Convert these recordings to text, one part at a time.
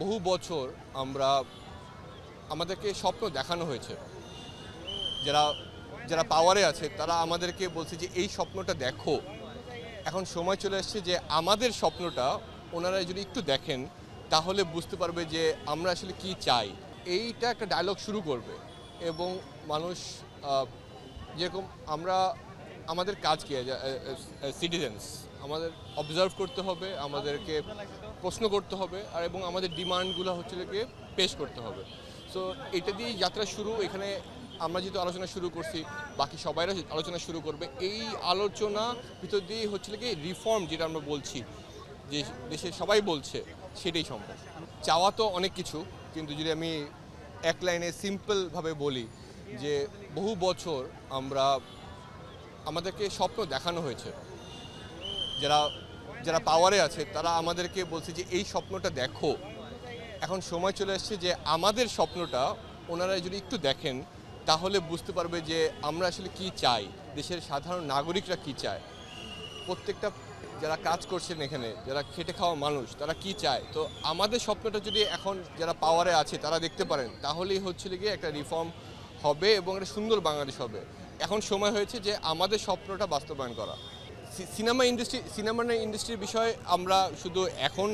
বহু বছর আমরা আমাদেরকে স্বপ্ন দেখানো হয়েছে। যারা যারা পাওয়ারে আছে তারা আমাদেরকে বলছে যে এই স্বপ্নটা দেখো। এখন সময় চলে আসছে যে আমাদের স্বপ্নটা ওনারা যদি একটু দেখেন তাহলে বুঝতে পারবে যে আমরা আসলে কি চাই। এইটা একটা ডায়লগ শুরু করবে এবং মানুষ যেরকম আমরা আমাদের কাজ কি সিটিজেন্স আমাদের অবজার্ভ করতে হবে, আমাদেরকে প্রশ্ন করতে হবে আর এবং আমাদের ডিমান্ডগুলো হচ্ছে গিয়ে পেশ করতে হবে। সো এটা দিয়েই যাত্রা শুরু। এখানে আমরা যেহেতু আলোচনা শুরু করছি, বাকি সবাইরা আলোচনা শুরু করবে। এই আলোচনা ভিতর দিয়েই হচ্ছে গিয়ে রিফর্ম যেটা আমরা বলছি, যে দেশে সবাই বলছে, সেটাই সম্ভব। চাওয়া তো অনেক কিছু, কিন্তু যদি আমি এক লাইনে সিম্পলভাবে বলি যে বহু বছর আমাদেরকে স্বপ্ন দেখানো হয়েছে। যারা যারা পাওয়ারে আছে তারা আমাদেরকে বলছে যে এই স্বপ্নটা দেখো। এখন সময় চলে আসছে যে আমাদের স্বপ্নটা ওনারা যদি একটু দেখেন তাহলে বুঝতে পারবে যে আমরা আসলে কি চাই, দেশের সাধারণ নাগরিকরা কি চায়, প্রত্যেকটা যারা কাজ করছেন এখানে, যারা খেটে খাওয়া মানুষ, তারা কি চায়। তো আমাদের স্বপ্নটা যদি এখন যারা পাওয়ারে আছে তারা দেখতে পারেন তাহলেই হচ্ছে গিয়ে একটা রিফর্ম হবে এবং একটা সুন্দর বাংলাদেশ হবে। এখন সময় হয়েছে যে আমাদের স্বপ্নটা বাস্তবায়ন করা। সিনেমা ইন্ডাস্ট্রির বিষয়ে আমরা শুধু এখন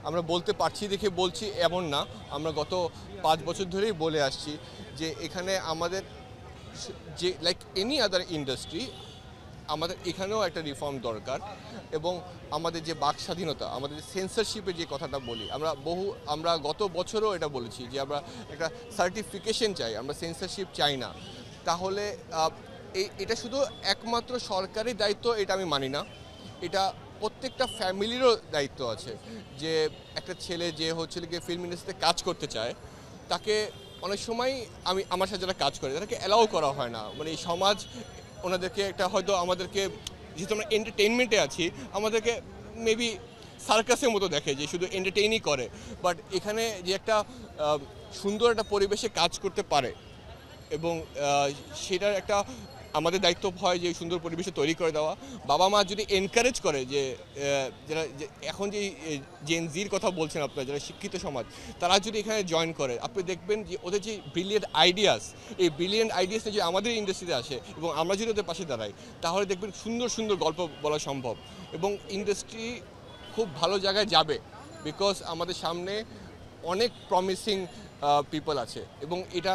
আমরা বলতে পারছি দেখে বলছি এমন না। আমরা গত 5 বছর ধরেই বলে আসছি যে এখানে আমাদের যে লাইক এনি আদার ইন্ডাস্ট্রি, আমাদের এখানেও একটা রিফর্ম দরকার। এবং আমাদের যে বাক স্বাধীনতা, আমাদের সেন্সরশিপের যে কথাটা বলি, আমরা গত বছরও এটা বলেছি যে আমরা একটা সার্টিফিকেশন চাই, আমরা সেন্সরশিপ চাই না। তাহলে এটা শুধু একমাত্র সরকারি দায়িত্ব এটা আমি মানি না, এটা প্রত্যেকটা ফ্যামিলিরও দায়িত্ব আছে। যে একটা ছেলে যে হচ্ছে গিয়ে ফিল্ম ইন্ডাস্ট্রিতে কাজ করতে চায়, তাকে অনেক সময় আমার সাথে যারা কাজ করে তাদেরকে অ্যালাউ করা হয় না। মানে এই সমাজ ওনাদেরকে একটা হয়তো আমাদেরকে, যেহেতু আমরা এন্টারটেইনমেন্টে আছি, আমাদেরকে মেবি সার্কাসের মতো দেখে যে শুধু এন্টারটেইনই করে। বাট এখানে যে একটা সুন্দর একটা পরিবেশে কাজ করতে পারে এবং সেটার একটা আমাদের দায়িত্ব হয় যে সুন্দর পরিবেশে তৈরি করে দেওয়া। বাবা মা যদি এনকারেজ করে যে যারা এখন যে জেন জির কথা বলছেন আপনারা, যারা শিক্ষিত সমাজ, তারা যদি এখানে জয়েন করে, আপনি দেখবেন যে ওদের যে ব্রিলিয়েন্ট আইডিয়াস, এই ব্রিলিয়েন্ট আইডিয়াস যে আমাদের ইন্ডাস্ট্রিতে আসে এবং আমরা যদি ওদের পাশে দাঁড়াই, তাহলে দেখবেন সুন্দর সুন্দর গল্প বলা সম্ভব এবং ইন্ডাস্ট্রি খুব ভালো জায়গায় যাবে। বিকজ আমাদের সামনে অনেক প্রমিসিং পিপল আছে এবং এটা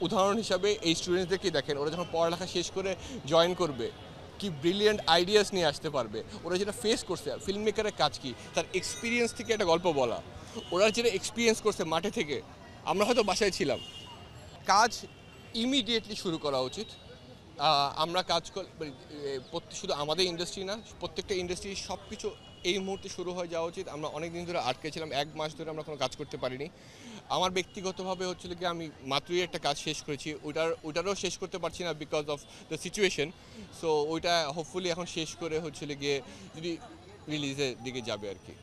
উদাহরণ হিসাবে এই স্টুডেন্টসদেরকে দেখেন, ওরা যখন পড়ালেখা শেষ করে জয়েন করবে কি ব্রিলিয়েন্ট আইডিয়াস নিয়ে আসতে পারবে। ওরা যেটা ফেস করছে, ফিল্ম মেকারের কাজ কি, তার এক্সপিরিয়েন্স থেকে একটা গল্প বলা, ওরা যেটা এক্সপিরিয়েন্স করছে মাঠে থেকে, আমরা হয়তো বাসায় ছিলাম। কাজ ইমিডিয়েটলি শুরু করা উচিত। আমরা কাজ শুধু আমাদের ইন্ডাস্ট্রি না, প্রত্যেকটা ইন্ডাস্ট্রি সব কিছু এই মুহূর্তে শুরু হয়ে যাওয়া উচিত। আমরা অনেক দিন ধরে আটকে ছিলাম, 1 মাস ধরে আমরা কোনো কাজ করতে পারিনি। আমার ব্যক্তিগতভাবে হচ্ছিল কি, আমি মাত্রই একটা কাজ শেষ করেছি, ওইটারও শেষ করতে পারছি না because of the situation. So ওইটা হোপফুলি এখন শেষ করে হচ্ছিল গিয়ে যদি রিলিজের দিকে যাবে আর কি।